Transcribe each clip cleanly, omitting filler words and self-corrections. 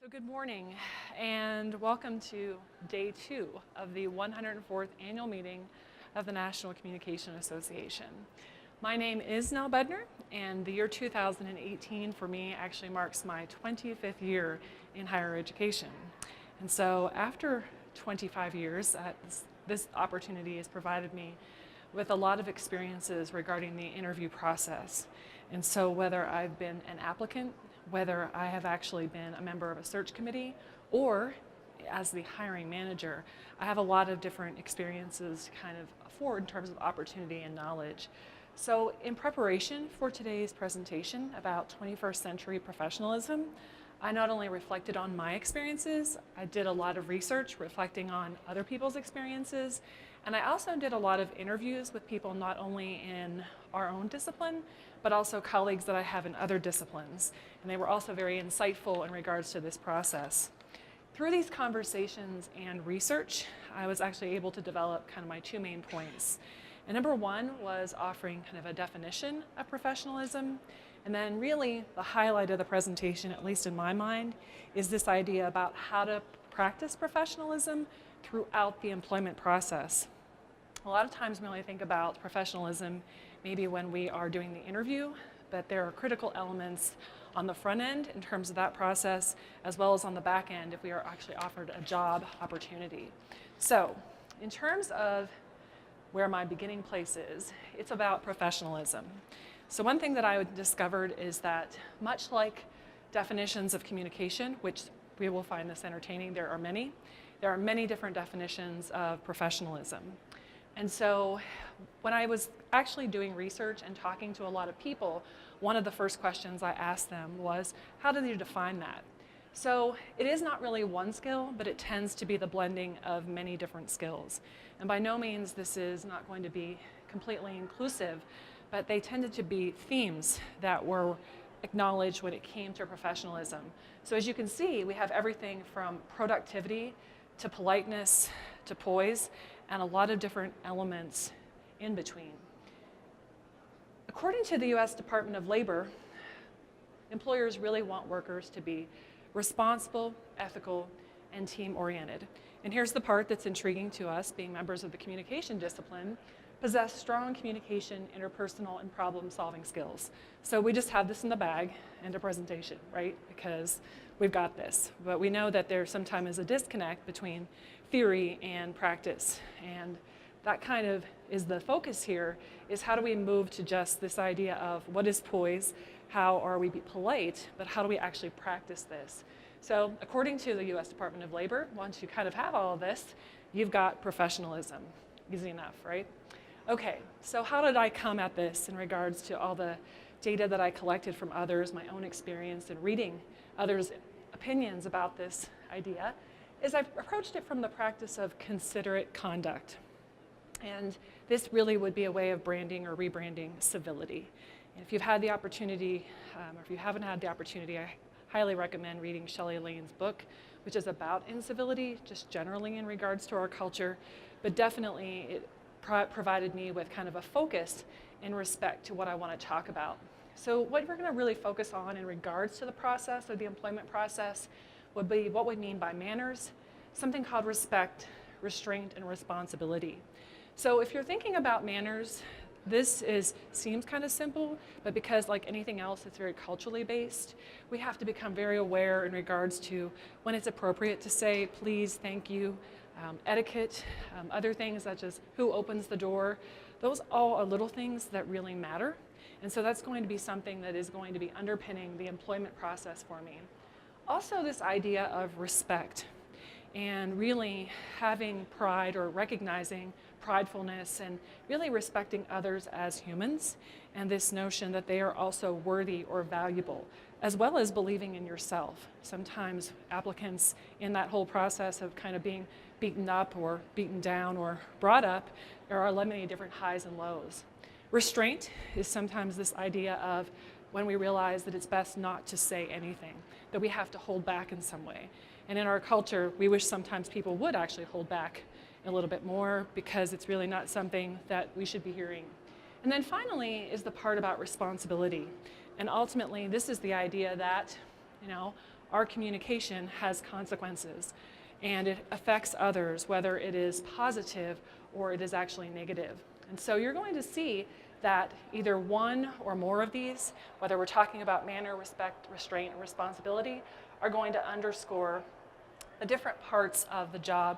So good morning and welcome to day 2 of the 104th annual meeting of the National Communication Association. My name is Nelle Bedner, and the year 2018 for me actually marks my 25th year in higher education. And so after 25 years, this opportunity has provided me with a lot of experiences regarding the interview process. And so whether I've been an applicant, whether I have actually been a member of a search committee, or as the hiring manager, I have a lot of different experiences to kind of afford in terms of opportunity and knowledge. So in preparation for today's presentation about 21st century professionalism, I not only reflected on my experiences, I did a lot of research reflecting on other people's experiences, and I also did a lot of interviews with people not only in our own discipline, but also colleagues that I have in other disciplines. And they were also very insightful in regards to this process. Through these conversations and research, I was actually able to develop kind of my 2 main points. And number 1 was offering kind of a definition of professionalism. And then really the highlight of the presentation, at least in my mind, is this idea about how to practice professionalism throughout the employment process. A lot of times we only think about professionalism maybe when we are doing the interview, but there are critical elements on the front end in terms of that process, as well as on the back end if we are actually offered a job opportunity. So in terms of where my beginning place is, it's about professionalism. So one thing that I discovered is that much like definitions of communication, which we will find this entertaining, there are many different definitions of professionalism. And so when I was actually doing research and talking to a lot of people, one of the first questions I asked them was, how do you define that? So it is not really one skill, but it tends to be the blending of many different skills. And by no means this is not going to be completely inclusive, but they tended to be themes that were acknowledged when it came to professionalism. So as you can see, we have everything from productivity to politeness to poise, and a lot of different elements in between. According to the US Department of Labor, employers really want workers to be responsible, ethical, and team-oriented. And here's the part that's intriguing to us, being members of the communication discipline, possess strong communication, interpersonal, and problem-solving skills. So we just have this in the bag and a presentation, right? Because we've got this. But we know that there sometimes is a disconnect between theory and practice. And that kind of is the focus here, is how do we move to just this idea of what is poise, how are we polite, but how do we actually practice this? So according to the US Department of Labor, once you kind of have all of this, you've got professionalism. Easy enough, right? Okay, so how did I come at this in regards to all the data that I collected from others, my own experience, and reading others' opinions about this idea, is I've approached it from the practice of considerate conduct. And this really would be a way of branding or rebranding civility. And if you've had the opportunity, or if you haven't had the opportunity, I highly recommend reading Shelley Lane's book, which is about incivility, just generally in regards to our culture, but definitely it provided me with kind of a focus in respect to what I want to talk about. So what we're going to really focus on in regards to the process, or the employment process, would be what we mean by manners, something called respect, restraint, and responsibility. So if you're thinking about manners, this seems kind of simple, but because like anything else, it's very culturally based, we have to become very aware in regards to when it's appropriate to say please, thank you, etiquette, other things such as who opens the door. Those all are little things that really matter. And so that's going to be something that is going to be underpinning the employment process for me. Also this idea of respect and really having pride or recognizing pridefulness and really respecting others as humans, and this notion that they are also worthy or valuable, as well as believing in yourself. Sometimes applicants in that whole process of kind of being beaten up or beaten down or brought up, there are many different highs and lows. Restraint is sometimes this idea of when we realize that it's best not to say anything, that we have to hold back in some way. And in our culture, we wish sometimes people would actually hold back a little bit more because it's really not something that we should be hearing. And then finally is the part about responsibility. And ultimately, this is the idea that, our communication has consequences, and it affects others, whether it is positive or it is actually negative. And so you're going to see that either one or more of these, whether we're talking about manner, respect, restraint, and responsibility, are going to underscore the different parts of the job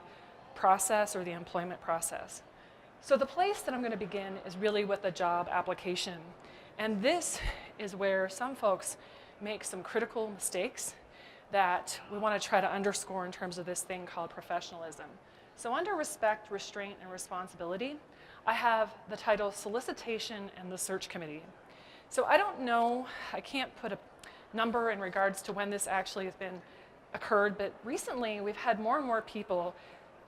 process or the employment process. So the place that I'm going to begin is really with the job application. And this is where some folks make some critical mistakes that we want to try to underscore in terms of this thing called professionalism. So under respect, restraint, and responsibility, I have the title Solicitation and the Search Committee. So I don't know, I can't put a number in regards to when this actually has been occurred, but recently we've had more and more people,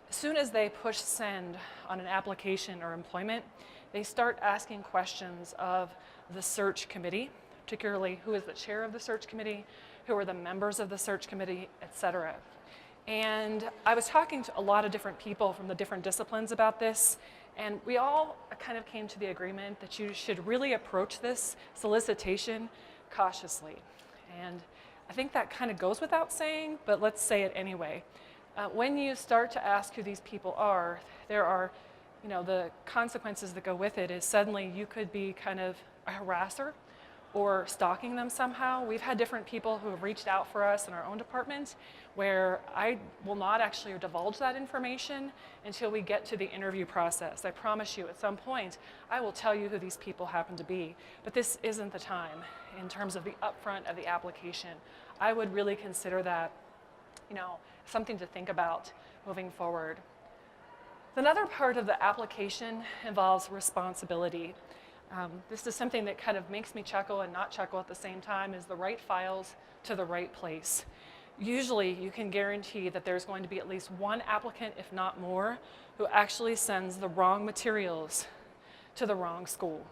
as soon as they push send on an application or employment, they start asking questions of the search committee, particularly who is the chair of the search committee, who are the members of the search committee, etc. And I was talking to a lot of different people from the different disciplines about this, and we all kind of came to the agreement that you should really approach this solicitation cautiously. And I think that kind of goes without saying, but let's say it anyway. When you start to ask who these people are, there are, the consequences that go with it is suddenly you could be kind of a harasser or stalking them somehow. We've had different people who have reached out for us in our own department where I will not actually divulge that information until we get to the interview process. I promise you, at some point, I will tell you who these people happen to be, but this isn't the time in terms of the upfront of the application. I would really consider that, something to think about moving forward. Another part of the application involves responsibility. This is something that kind of makes me chuckle and not chuckle at the same time, is the right files to the right place. Usually you can guarantee that there's going to be at least one applicant, if not more, who actually sends the wrong materials to the wrong school.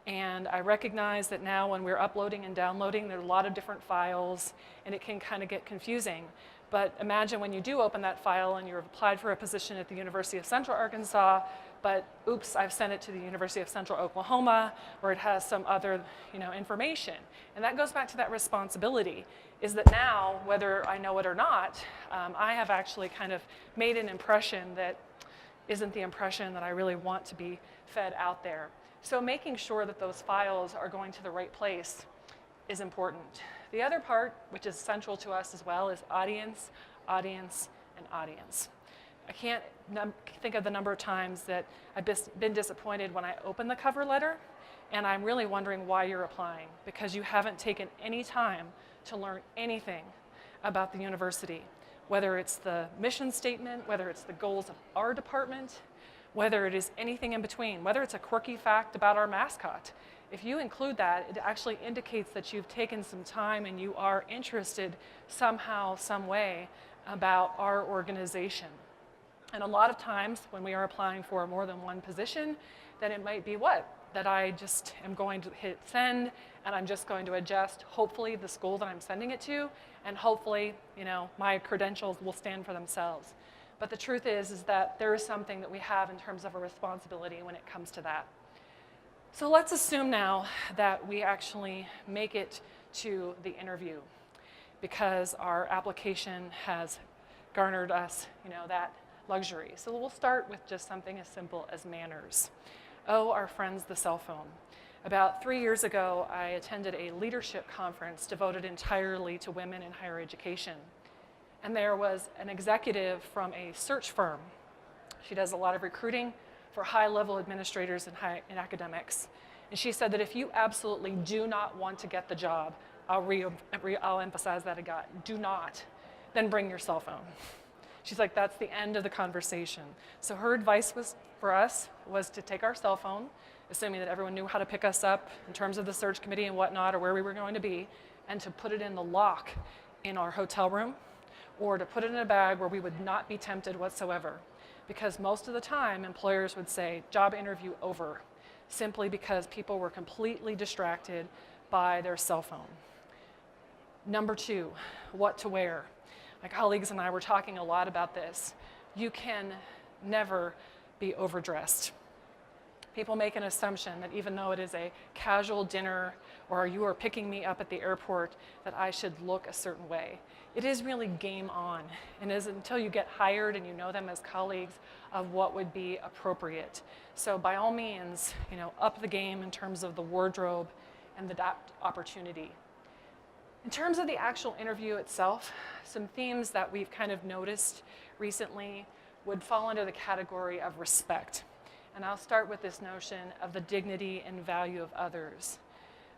And I recognize that now when we're uploading and downloading, there are a lot of different files and it can kind of get confusing. But imagine when you do open that file and you've applied for a position at the University of Central Arkansas, but oops, I've sent it to the University of Central Oklahoma, where it has some other information. And that goes back to that responsibility, is that now, whether I know it or not, I have actually kind of made an impression that isn't the impression that I really want to be fed out there. So making sure that those files are going to the right place is important. The other part, which is central to us as well, is audience, audience, and audience. I can't think of the number of times that I've been disappointed when I open the cover letter and I'm really wondering why you're applying, because you haven't taken any time to learn anything about the university, whether it's the mission statement, whether it's the goals of our department, whether it is anything in between, whether it's a quirky fact about our mascot. If you include that, it actually indicates that you've taken some time and you are interested somehow, some way about our organization. And a lot of times when we are applying for more than one position, then it might be that I just am going to hit send and I'm just going to adjust, hopefully, the school that I'm sending it to, and hopefully, my credentials will stand for themselves. But the truth is that there is something that we have in terms of a responsibility when it comes to that. So let's assume now that we actually make it to the interview because our application has garnered us, that luxury. So we'll start with just something as simple as manners. Oh, our friends, the cell phone. About 3 years ago, I attended a leadership conference devoted entirely to women in higher education. And there was an executive from a search firm. She does a lot of recruiting for high-level administrators in academics. And she said that if you absolutely do not want to get the job, I'll emphasize that again, do not, then bring your cell phone. She's like, that's the end of the conversation. So her advice for us was to take our cell phone, assuming that everyone knew how to pick us up in terms of the search committee and whatnot, or where we were going to be, and to put it in the lock in our hotel room, or to put it in a bag where we would not be tempted whatsoever. Because most of the time, employers would say, job interview over, simply because people were completely distracted by their cell phone. Number 2, what to wear. My colleagues and I were talking a lot about this. You can never be overdressed. People make an assumption that even though it is a casual dinner or you are picking me up at the airport, that I should look a certain way. It is really game on, and it is until you get hired and you know them as colleagues of what would be appropriate. So by all means, up the game in terms of the wardrobe and the opportunity. In terms of the actual interview itself, some themes that we've kind of noticed recently would fall under the category of respect. And I'll start with this notion of the dignity and value of others.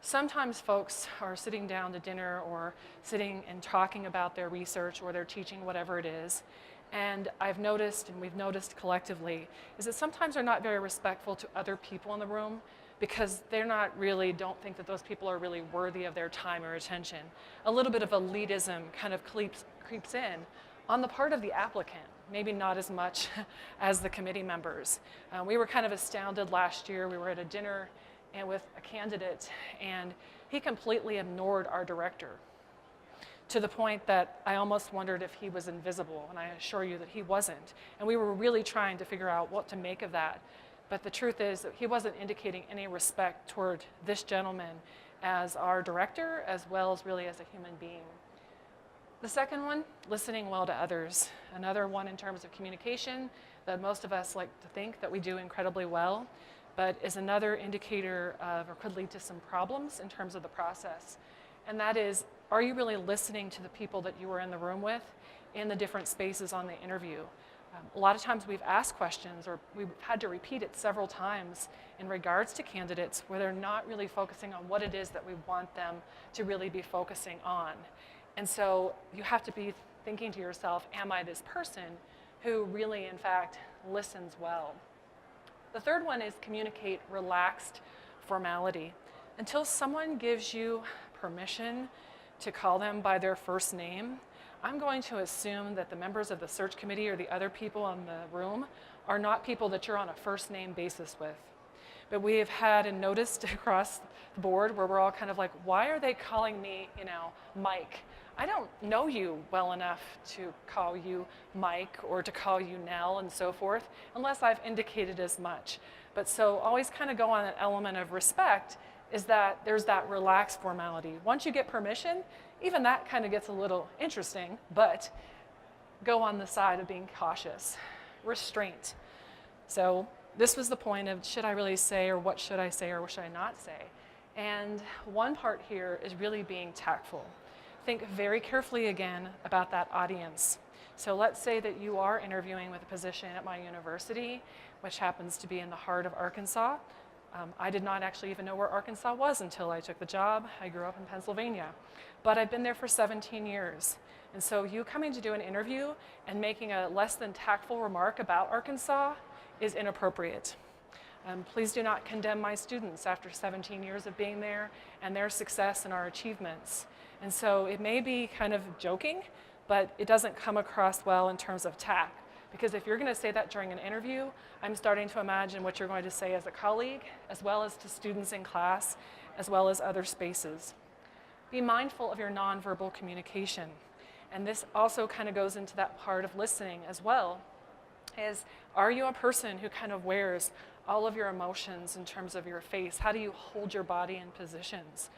Sometimes folks are sitting down to dinner or sitting and talking about their research or their teaching, whatever it is. And I've noticed, and we've noticed collectively, is that sometimes they're not very respectful to other people in the room because don't think that those people are really worthy of their time or attention. A little bit of elitism kind of creeps in on the part of the applicant. Maybe not as much as the committee members. We were kind of astounded last year. We were at a dinner and with a candidate, and he completely ignored our director to the point that I almost wondered if he was invisible, and I assure you that he wasn't. And we were really trying to figure out what to make of that. But the truth is that he wasn't indicating any respect toward this gentleman as our director, as well as really as a human being. The second one, listening well to others. Another one in terms of communication that most of us like to think that we do incredibly well, but is another indicator of, or could lead to some problems in terms of the process. And that is, are you really listening to the people that you were in the room with in the different spaces on the interview? A lot of times we've asked questions or we've had to repeat it several times in regards to candidates where they're not really focusing on what it is that we want them to really be focusing on. And so you have to be thinking to yourself, am I this person who really, in fact, listens well? The third one is communicate relaxed formality. Until someone gives you permission to call them by their first name, I'm going to assume that the members of the search committee or the other people in the room are not people that you're on a first name basis with. But we have had and noticed across the board where we're all kind of like, why are they calling me, Mike? I don't know you well enough to call you Mike or to call you Nelle and so forth, unless I've indicated as much. But so always kind of go on an element of respect is that there's that relaxed formality. Once you get permission, even that kind of gets a little interesting, but go on the side of being cautious. Restraint. So this was the point of should I really say or what should I say or what should I not say? And one part here is really being tactful. Think very carefully again about that audience. So let's say that you are interviewing with a position at my university, which happens to be in the heart of Arkansas. I did not actually even know where Arkansas was until I took the job. I grew up in Pennsylvania, but I've been there for 17 years. And so you coming to do an interview and making a less than tactful remark about Arkansas is inappropriate. Please do not condemn my students after 17 years of being there and their success and our achievements. And so it may be kind of joking, but it doesn't come across well in terms of tact. Because if you're going to say that during an interview, I'm starting to imagine what you're going to say as a colleague, as well as to students in class, as well as other spaces. Be mindful of your nonverbal communication. And this also kind of goes into that part of listening as well, is are you a person who kind of wears all of your emotions in terms of your face? How do you hold your body in positions?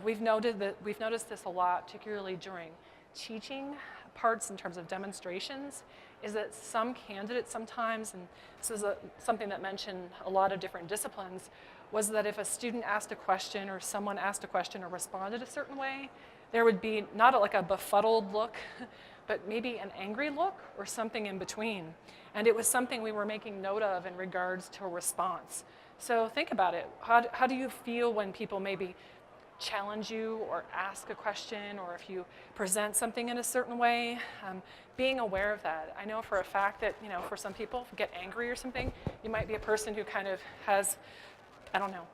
We've noticed this a lot, particularly during teaching parts in terms of demonstrations, is that some candidates sometimes, and this is something that mentioned a lot of different disciplines, was that if a student asked a question or someone asked a question or responded a certain way, there would be not like a befuddled look, but maybe an angry look or something in between. And it was something we were making note of in regards to a response. So think about it. How do you feel when people maybe challenge you or ask a question, or if you present something in a certain way? Being aware of that. I know for a fact that, for some people, if you get angry or something, you might be a person who kind of has,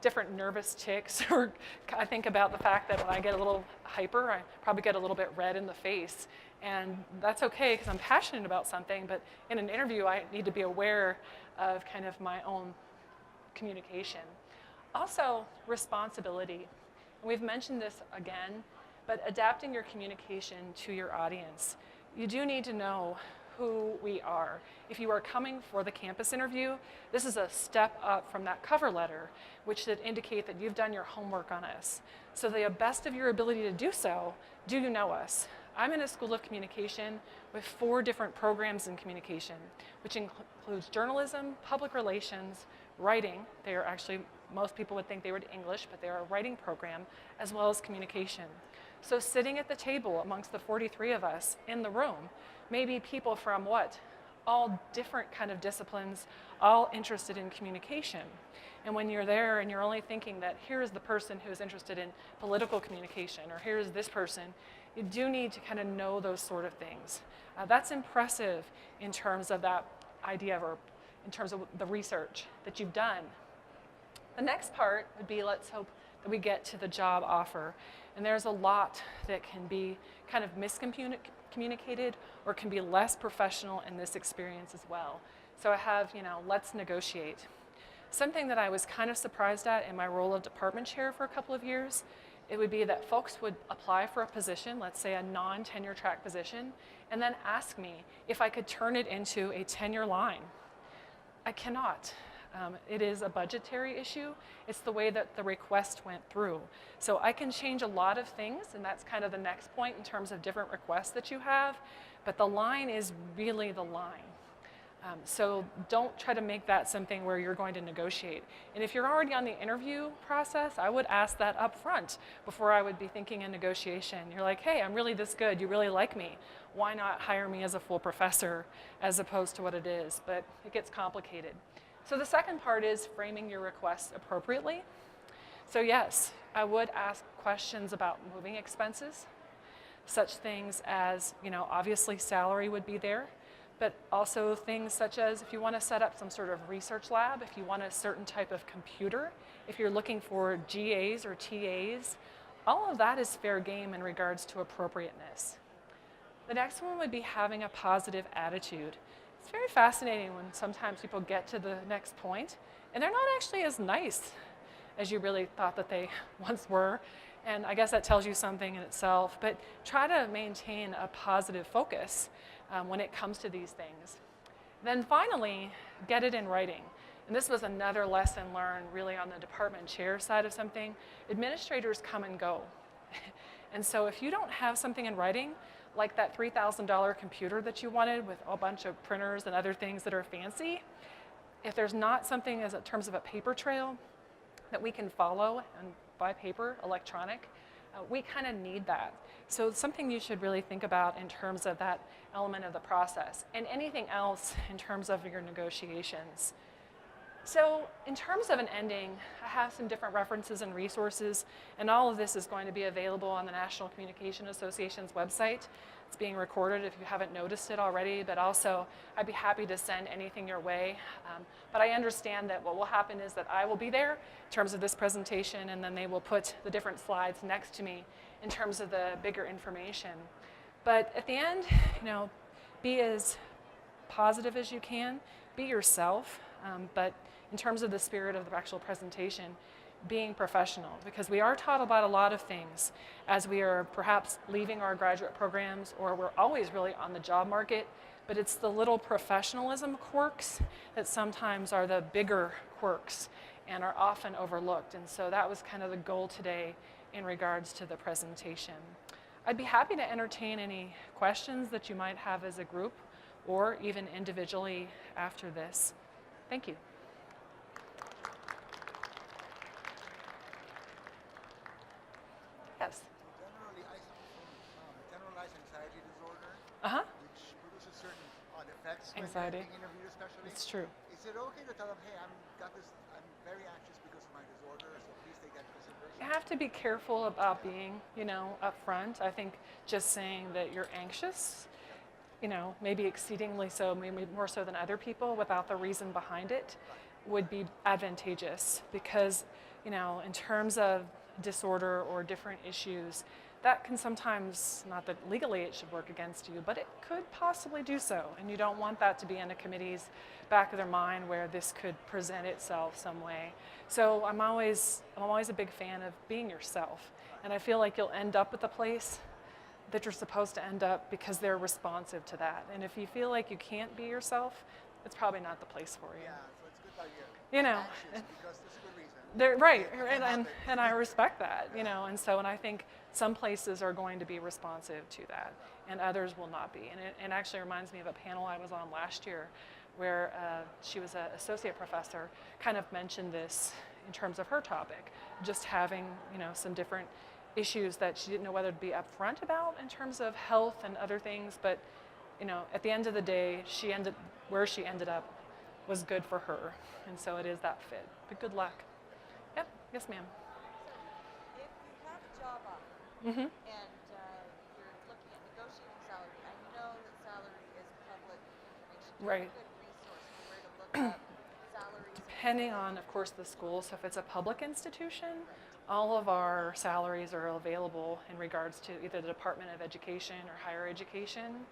different nervous tics, or I think about the fact that when I get a little hyper, I probably get a little bit red in the face. And that's okay because I'm passionate about something, but in an interview, I need to be aware of kind of my own communication. Also, responsibility. We've mentioned this again, but adapting your communication to your audience. You do need to know who we are. If you are coming for the campus interview, this is a step up from that cover letter, which should indicate that you've done your homework on us. So to the best of your ability to do so, do you know us? I'm in a school of communication with 4 different programs in communication, which includes journalism, public relations, writing. They are actually, most people would think they were English, but they are a writing program, as well as communication. So sitting at the table amongst the 43 of us in the room, maybe people from what? All different kind of disciplines, all interested in communication. And when you're there and you're only thinking that here's the person who's interested in political communication, or here's this person, you do need to kind of know those sort of things. That's impressive in terms of that idea, or in terms of the research that you've done. The next part would be, let's hope that we get to the job offer. And there's a lot that can be kind of miscommunicated or can be less professional in this experience as well. So I have, let's negotiate. Something that I was kind of surprised at in my role of department chair for a couple of years, it would be that folks would apply for a position, let's say a non-tenure track position, and then ask me if I could turn it into a tenure line. I cannot. It is a budgetary issue. It's the way that the request went through. So I can change a lot of things, and that's kind of the next point in terms of different requests that you have, but the line is really the line. So don't try to make that something where you're going to negotiate. And if you're already on the interview process, I would ask that up front before I would be thinking in negotiation. You're like, hey, I'm really this good, you really like me. Why not hire me as a full professor as opposed to what it is? But it gets complicated. So the second part is framing your request appropriately. So yes, I would ask questions about moving expenses, such things as, obviously salary would be there, but also things such as if you want to set up some sort of research lab, if you want a certain type of computer, if you're looking for GAs or TAs, all of that is fair game in regards to appropriateness. The next one would be having a positive attitude. It's very fascinating when sometimes people get to the next point and they're not actually as nice as you really thought that they once were. And I guess that tells you something in itself, but try to maintain a positive focus when it comes to these things. Then finally, get it in writing. And this was another lesson learned really on the department chair side of something. Administrators come and go. And so if you don't have something in writing, like that $3,000 computer that you wanted with a bunch of printers and other things that are fancy, if there's not something as in terms of a paper trail that we can follow and by paper, electronic, we kind of need that. So it's something you should really think about in terms of that element of the process, and anything else in terms of your negotiations. So in terms of an ending, I have some different references and resources, and all of this is going to be available on the National Communication Association's website. It's being recorded if you haven't noticed it already, but also I'd be happy to send anything your way. But I understand that what will happen is that I will be there in terms of this presentation, and then they will put the different slides next to me in terms of the bigger information. But at the end, be as positive as you can, be yourself, but in terms of the spirit of the actual presentation, being professional, because we are taught about a lot of things as we are perhaps leaving our graduate programs, or we're always really on the job market, but it's the little professionalism quirks that sometimes are the bigger quirks and are often overlooked. And so that was kind of the goal today in regards to the presentation. I'd be happy to entertain any questions that you might have as a group or even individually after this. Thank you. Yes. Generally, I suffer from generalized anxiety disorder, which produces certain odd effects when Anxiety. being interviewed, especially. It's true. Is it okay to tell them, hey, I'm very anxious because of my disorder, so please take that into consideration? You have to be careful about being, upfront. I think just saying that you're anxious, maybe exceedingly so, maybe more so than other people without the reason behind it would be advantageous, because, in terms of disorder or different issues, that can sometimes, not that legally it should work against you, but it could possibly do so. And you don't want that to be in a committee's back of their mind where this could present itself some way. So I'm always a big fan of being yourself. And I feel like you'll end up at the place that you're supposed to end up because they're responsive to that. And if you feel like you can't be yourself, it's probably not the place for you. Yeah, so it's good that you're You know, anxious because there's a good reason. they're right, It can and I respect that, you know, and I think some places are going to be responsive to that, and others will not be. And it actually reminds me of a panel I was on last year, where she was an associate professor, kind of mentioned this in terms of her topic, just having, you know, some different issues that she didn't know whether to be upfront about in terms of health and other things, but, you know, at the end of the day, where she ended up was good for her, and so it is that fit. But good luck. Yep. Yes, ma'am. If you have a job offer Mm-hmm. and you're looking at negotiating salary, I know that salary is public information. Do you Right. have a good resource for where to look up salaries? Depending on, of course, the school. So if it's a public institution, all of our salaries are available in regards to either the Department of Education or higher education,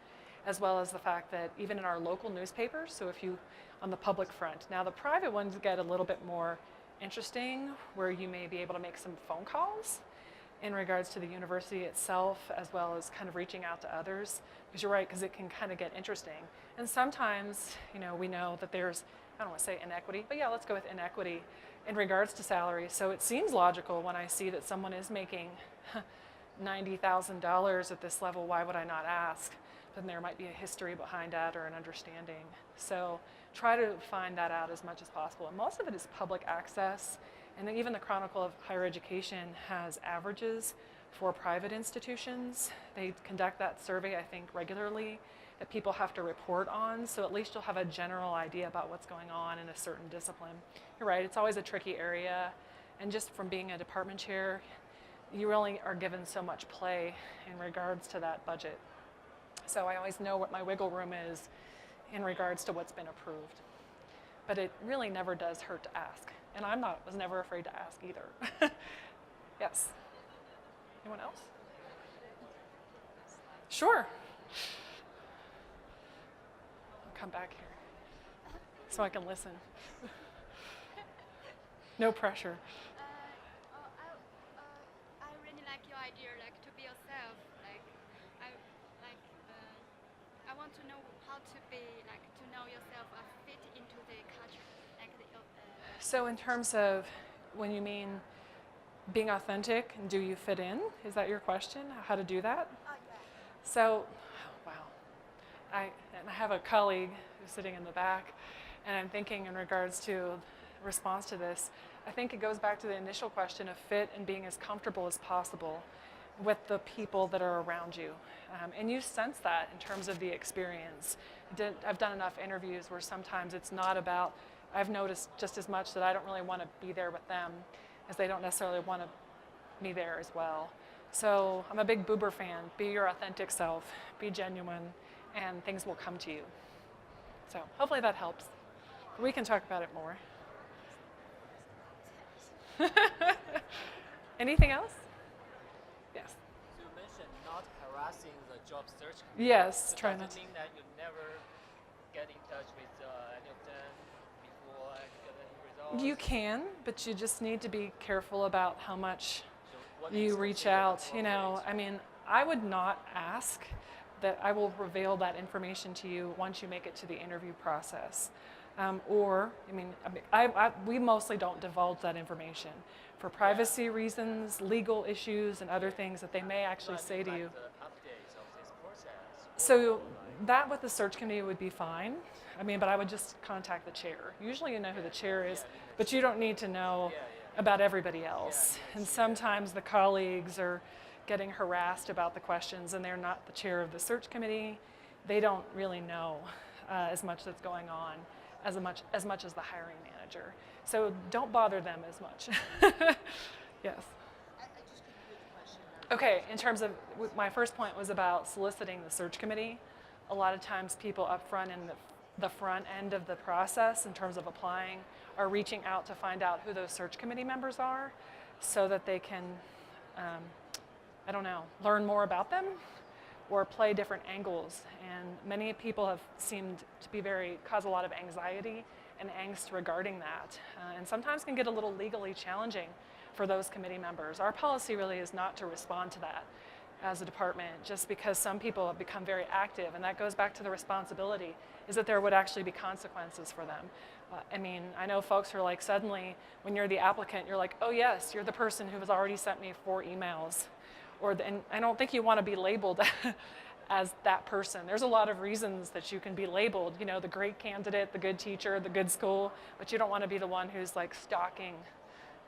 as well as the fact that even in our local newspapers, so if you, on the public front. Now the private ones get a little bit more interesting, where you may be able to make some phone calls in regards to the university itself, as well as kind of reaching out to others, because you're right, because it can kind of get interesting. And sometimes, you know, we know that there's, I don't want to say inequity, but yeah, let's go with inequity in regards to salary. So it seems logical when I see that someone is making $90,000 at this level, why would I not ask? But then there might be a history behind that or an understanding. So try to find that out as much as possible. And most of it is public access. And then even the Chronicle of Higher Education has averages for private institutions. They conduct that survey, I think, regularly that people have to report on. So at least you'll have a general idea about what's going on in a certain discipline. You're right, it's always a tricky area. And just from being a department chair, you really are given so much play in regards to that budget. So I always know what my wiggle room is in regards to what's been approved. But it really never does hurt to ask. And was never afraid to ask either. Yes. Anyone else? Sure. I'll come back here so I can listen. No pressure. I really like your idea, like to be yourself. I want to know how to be, like to know yourself, fit into the culture, like So in terms of when you mean being authentic and do you fit in, is that your question? How to do that? Yeah. So, wow. I have a colleague who's sitting in the back, and I'm thinking in regards to response to this, I think it goes back to the initial question of fit and being as comfortable as possible with the people that are around you. And you sense that in terms of the experience. I've done enough interviews where sometimes it's not about, I've noticed just as much that I don't really want to be there with them as they don't necessarily want me there as well. So I'm a big Boober fan. Be your authentic self, be genuine, and things will come to you. So hopefully that helps. We can talk about it more. Anything else? Yes. So you mentioned not harassing the job search. Yes, So try does not it to. mean that you never get in touch with any of them before you get any results? You can, but you just need to be careful about how much So what you is reach considered out. You know, appropriate? I mean, I would not ask that I will reveal that information to you once you make it to the interview process. We mostly don't divulge that information for privacy reasons, legal issues, and other things that they may actually No, I say mean, to like you. the updates of this process. So that with the search committee would be fine. I mean, but I would just contact the chair. Usually you know who the chair is, but you don't need to know about everybody else. And sometimes the colleagues are getting harassed about the questions and they're not the chair of the search committee. They don't really know as much that's going on as much as the hiring manager. So don't bother them as much. Yes. I just couldn't hear the question. Okay, in terms of, my first point was about soliciting the search committee. A lot of times people up front in the front end of the process in terms of applying are reaching out to find out who those search committee members are so that they can, learn more about them or play different angles. And many people have seemed to cause a lot of anxiety and angst regarding that. And sometimes can get a little legally challenging for those committee members. Our policy really is not to respond to that. as a department, just because some people have become very active, and that goes back to the responsibility, is that there would actually be consequences for them. I mean, I know folks are like, suddenly when you're the applicant, you're like, oh yes, you're the person who has already sent me 4 emails. And I don't think you want to be labeled as that person. There's a lot of reasons that you can be labeled, you know, the great candidate, the good teacher, the good school, but you don't want to be the one who's like stalking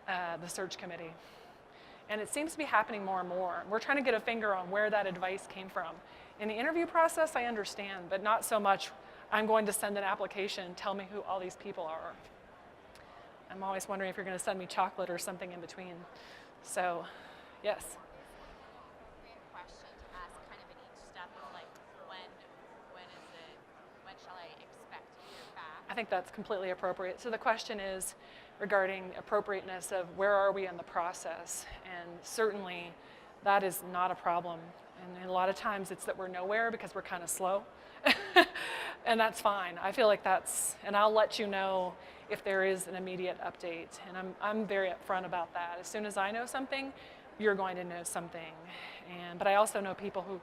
the search committee. And it seems to be happening more and more. We're trying to get a finger on where that advice came from. In the interview process, I understand, but not so much, I'm going to send an application, tell me who all these people are. I'm always wondering if you're going to send me chocolate or something in between. So, yes. Appropriate question to ask kind of at each step of like, when shall I expect to hear back? I think that's completely appropriate. So the question is regarding appropriateness of where are we in the process, and certainly that is not a problem. And a lot of times it's that we're nowhere because we're kind of slow. And that's fine. I feel like that's, and I'll let you know if there is an immediate update. And I'm very upfront about that. As soon as I know something, you're going to know something. But I also know people who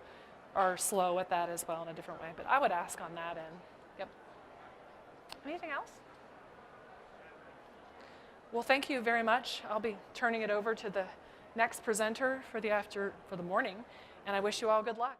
are slow at that as well in a different way. But I would ask on that end. Yep. Anything else? Well, thank you very much. I'll be turning it over to the next presenter for the morning, and I wish you all good luck.